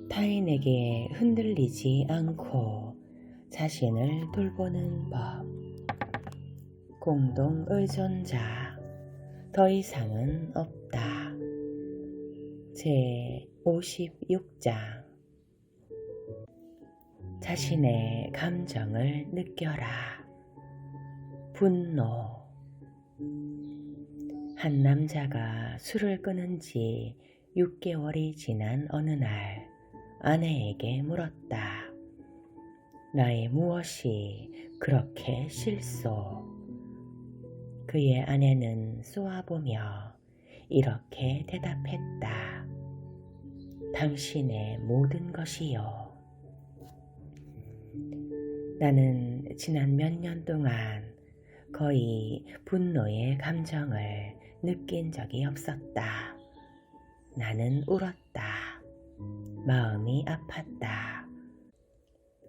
타인에게 흔들리지 않고 자신을 돌보는 법. 공동 의존자. 더 이상은 없다. 제 56장. 자신의 감정을 느껴라. 분노. 한 남자가 술을 끊은 지 6개월이 지난 어느 날 아내에게 물었다. 나의 무엇이 그렇게 싫소? 그의 아내는 쏘아보며 이렇게 대답했다. 당신의 모든 것이요. 나는 지난 몇 년 동안 거의 분노의 감정을 느낀 적이 없었다. 나는 울었다. 마음이 아팠다.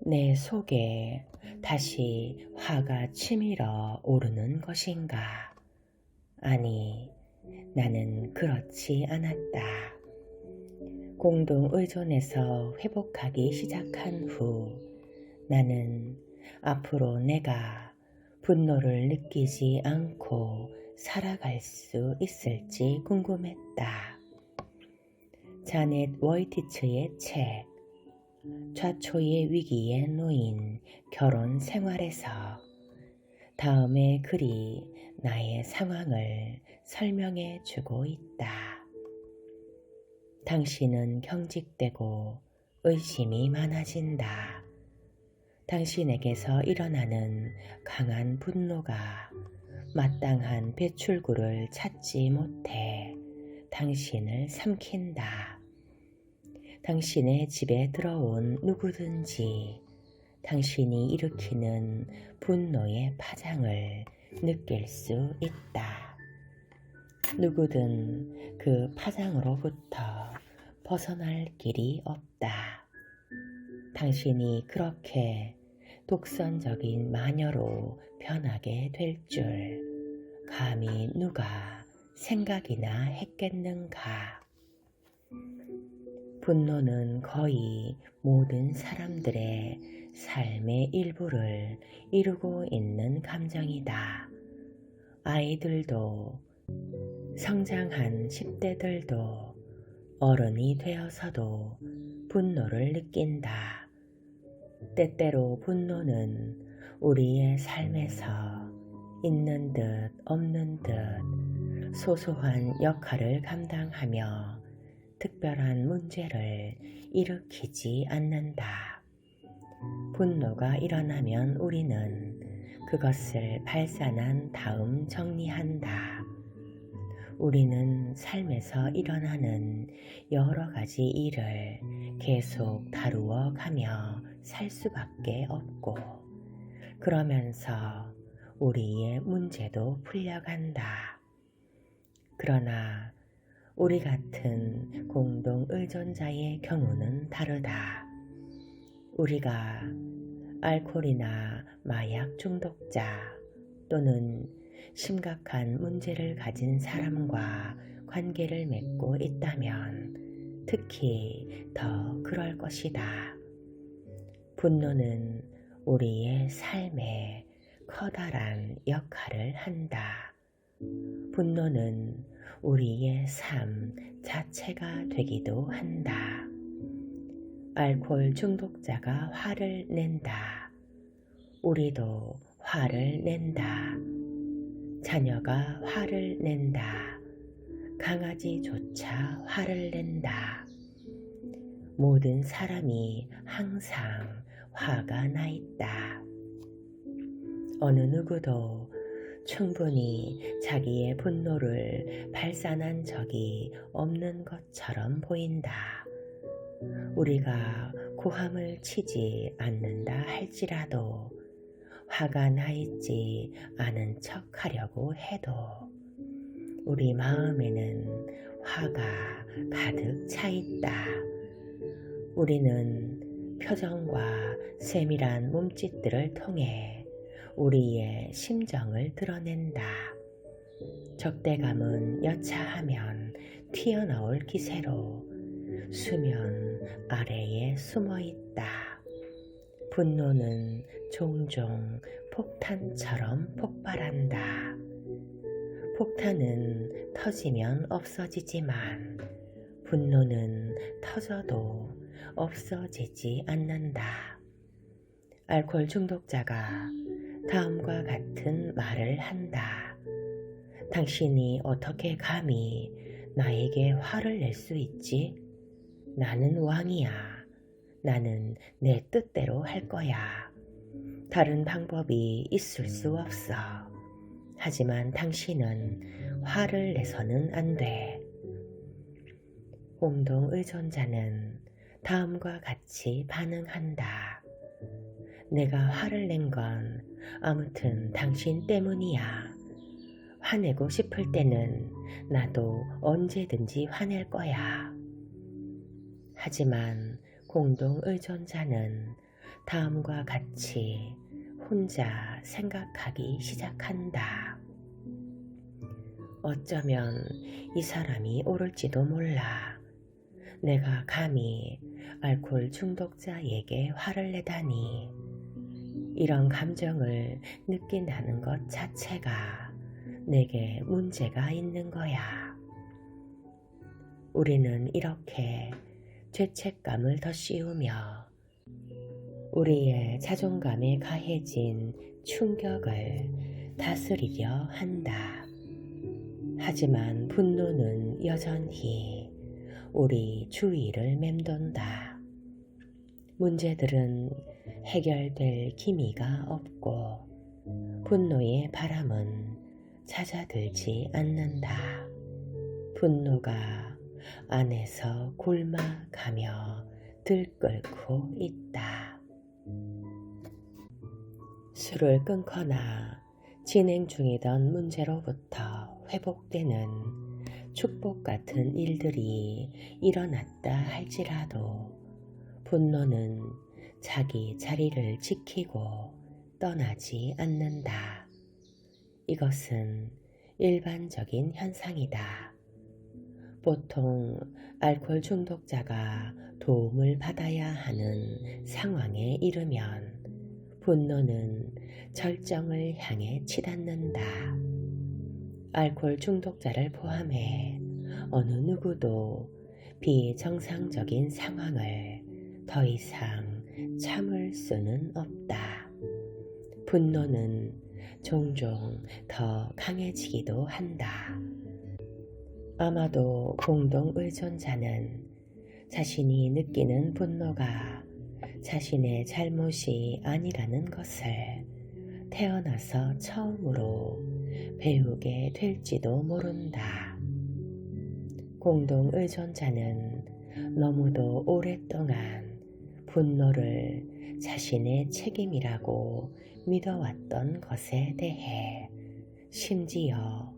내 속에 다시 화가 치밀어 오르는 것인가? 아니, 나는 그렇지 않았다. 공동 의존에서 회복하기 시작한 후 나는 앞으로 내가 분노를 느끼지 않고 살아갈 수 있을지 궁금했다. 자넷 워이티츠의 책 좌초의 위기에 놓인 결혼 생활에서 다음의 글이 나의 상황을 설명해 주고 있다. 당신은 경직되고 의심이 많아진다. 당신에게서 일어나는 강한 분노가 마땅한 배출구를 찾지 못해 당신을 삼킨다. 당신의 집에 들어온 누구든지 당신이 일으키는 분노의 파장을 느낄 수 있다. 누구든 그 파장으로부터 벗어날 길이 없다. 당신이 그렇게 독선적인 마녀로 변하게 될 줄 감히 누가 생각이나 했겠는가? 분노는 거의 모든 사람들의 삶의 일부를 이루고 있는 감정이다. 아이들도, 성장한 10대들도, 어른이 되어서도 분노를 느낀다. 때때로 분노는 우리의 삶에서 있는 듯 없는 듯 소소한 역할을 감당하며 특별한 문제를 일으키지 않는다. 분노가 일어나면 우리는 그것을 발산한 다음 정리한다. 우리는 삶에서 일어나는 여러 가지 일을 계속 다루어 가며 살 수밖에 없고, 그러면서 우리의 문제도 풀려간다. 그러나 우리 같은 공동 의존자의 경우는 다르다. 우리가 알코올이나 마약 중독자 또는 심각한 문제를 가진 사람과 관계를 맺고 있다면 특히 더 그럴 것이다. 분노는 우리의 삶에 커다란 역할을 한다. 분노는 우리의 삶 자체가 되기도 한다. 알코올 중독자가 화를 낸다. 우리도 화를 낸다. 자녀가 화를 낸다. 강아지조차 화를 낸다. 모든 사람이 항상 화가 나 있다. 어느 누구도 충분히 자기의 분노를 발산한 적이 없는 것처럼 보인다. 우리가 고함을 치지 않는다 할지라도 화가 나 있지 않은 척 하려고 해도 우리 마음에는 화가 가득 차 있다. 우리는 표정과 세밀한 몸짓들을 통해 우리의 심정을 드러낸다. 적대감은 여차하면 튀어나올 기세로 수면 아래에 숨어 있다. 분노는 종종 폭탄처럼 폭발한다. 폭탄은 터지면 없어지지만 분노는 터져도 없어지지 않는다. 알코올 중독자가 다음과 같은 말을 한다. 당신이 어떻게 감히 나에게 화를 낼 수 있지? 나는 왕이야. 나는 내 뜻대로 할 거야. 다른 방법이 있을 수 없어. 하지만 당신은 화를 내서는 안 돼. 공동 의존자는 다음과 같이 반응한다. 내가 화를 낸 건 아무튼 당신 때문이야. 화내고 싶을 때는 나도 언제든지 화낼 거야. 하지만 공동 의존자는 다음과 같이 혼자 생각하기 시작한다. 어쩌면 이 사람이 옳을지도 몰라. 내가 감히 알코올 중독자에게 화를 내다니. 이런 감정을 느낀다는 것 자체가 내게 문제가 있는 거야. 우리는 이렇게 죄책감을 더 씌우며 우리의 자존감에 가해진 충격을 다스리려 한다. 하지만 분노는 여전히 우리 주위를 맴돈다. 문제들은 해결될 기미가 없고 분노의 바람은 잦아들지 않는다. 분노가 안에서 굶어가며 들끓고 있다. 술을 끊거나 진행 중이던 문제로부터 회복되는 축복 같은 일들이 일어났다 할지라도 분노는 자기 자리를 지키고 떠나지 않는다. 이것은 일반적인 현상이다. 보통 알코올 중독자가 도움을 받아야 하는 상황에 이르면 분노는 절정을 향해 치닫는다. 알코올 중독자를 포함해 어느 누구도 비정상적인 상황을 더 이상 참을 수는 없다. 분노는 종종 더 강해지기도 한다. 아마도 공동 의존자는 자신이 느끼는 분노가 자신의 잘못이 아니라는 것을 태어나서 처음으로 배우게 될지도 모른다. 공동 의존자는 너무도 오랫동안 분노를 자신의 책임이라고 믿어왔던 것에 대해 심지어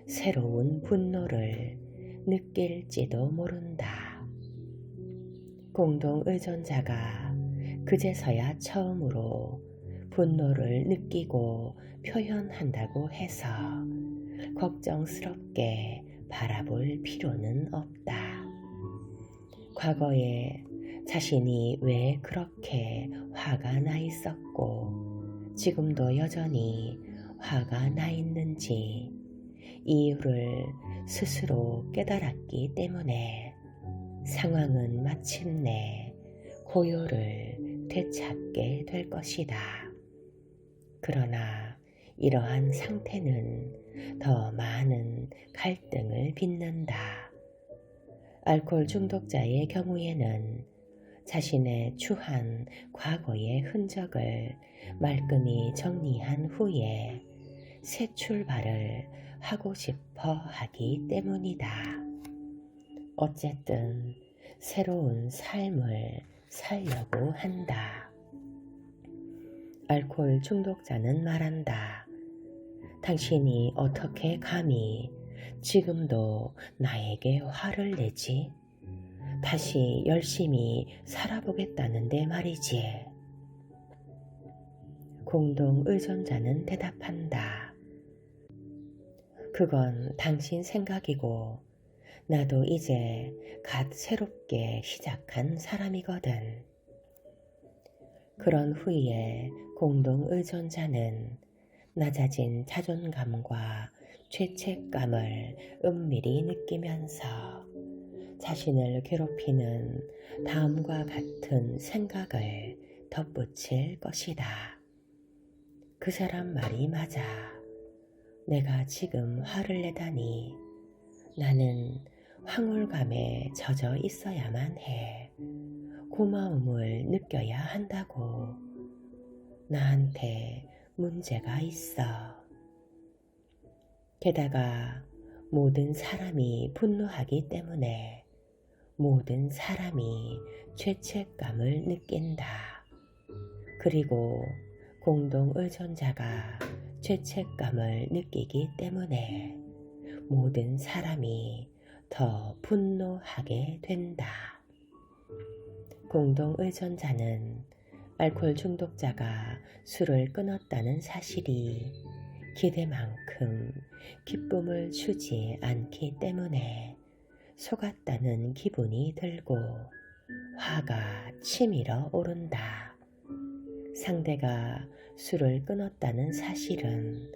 새로운 분노를 느낄지도 모른다. 공동 의존자가 그제서야 처음으로 분노를 느끼고 표현한다고 해서 걱정스럽게 바라볼 필요는 없다. 과거에 자신이 왜 그렇게 화가 나 있었고 지금도 여전히 화가 나 있는지 이유를 스스로 깨달았기 때문에 상황은 마침내 고요를 되찾게 될 것이다. 그러나 이러한 상태는 더 많은 갈등을 빚는다. 알코올 중독자의 경우에는 자신의 추한 과거의 흔적을 말끔히 정리한 후에 새 출발을 하고 싶어 하기 때문이다. 어쨌든 새로운 삶을 살려고 한다. 알코올 중독자는 말한다. 당신이 어떻게 감히 지금도 나에게 화를 내지? 다시 열심히 살아보겠다는데 말이지. 공동 의존자는 대답한다. 그건 당신 생각이고 나도 이제 갓 새롭게 시작한 사람이거든. 그런 후에 공동의존자는 낮아진 자존감과 죄책감을 은밀히 느끼면서 자신을 괴롭히는 다음과 같은 생각을 덧붙일 것이다. 그 사람 말이 맞아. 내가 지금 화를 내다니 나는 황홀감에 젖어 있어야만 해. 고마움을 느껴야 한다고. 나한테 문제가 있어. 게다가 모든 사람이 분노하기 때문에 모든 사람이 죄책감을 느낀다. 그리고 공동의존자가 죄책감을 느끼기 때문에 모든 사람이 더 분노하게 된다. 공동의존자는 알코올 중독자가 술을 끊었다는 사실이 기대만큼 기쁨을 주지 않기 때문에 속았다는 기분이 들고 화가 치밀어 오른다. 상대가 술을 끊었다는 사실은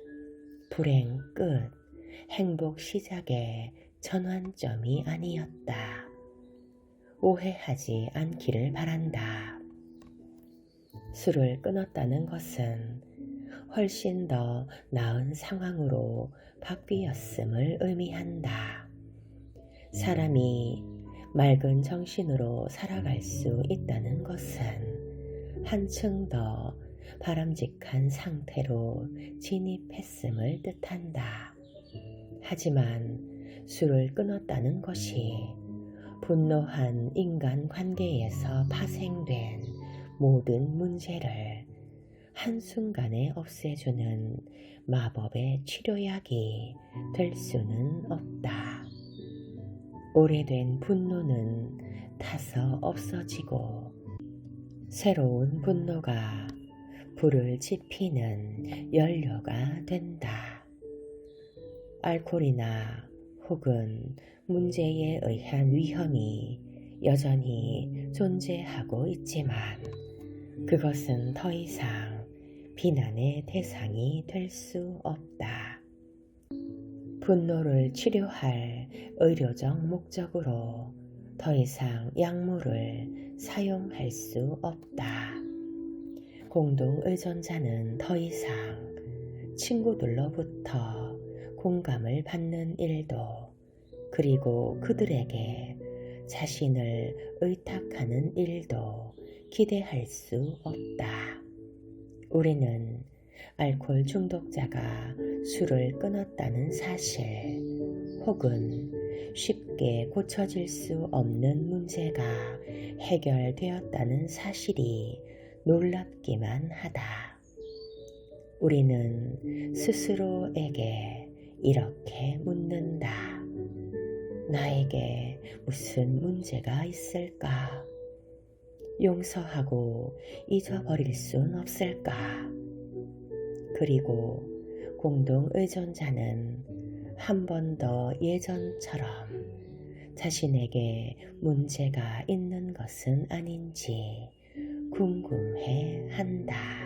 불행 끝, 행복 시작의 전환점이 아니었다. 오해하지 않기를 바란다. 술을 끊었다는 것은 훨씬 더 나은 상황으로 바뀌었음을 의미한다. 사람이 맑은 정신으로 살아갈 수 있다는 것은 한층 더 바람직한 상태로 진입했음을 뜻한다. 하지만 술을 끊었다는 것이 분노한 인간관계에서 파생된 모든 문제를 한순간에 없애주는 마법의 치료약이 될 수는 없다. 오래된 분노는 타서 없어지고 새로운 분노가 불을 지피는 연료가 된다. 알코올이나 혹은 문제에 의한 위험이 여전히 존재하고 있지만 그것은 더 이상 비난의 대상이 될 수 없다. 분노를 치료할 의료적 목적으로 더 이상 약물을 사용할 수 없다. 공동의존자는 더 이상 친구들로부터 공감을 받는 일도 그리고 그들에게 자신을 의탁하는 일도 기대할 수 없다. 우리는 알코올 중독자가 술을 끊었다는 사실 혹은 쉽게 고쳐질 수 없는 문제가 해결되었다는 사실이 놀랍기만 하다. 우리는 스스로에게 이렇게 묻는다. 나에게 무슨 문제가 있을까? 용서하고 잊어버릴 순 없을까? 그리고 공동의존자는 한 번 더 예전처럼 자신에게 문제가 있는 것은 아닌지 궁금해 한다.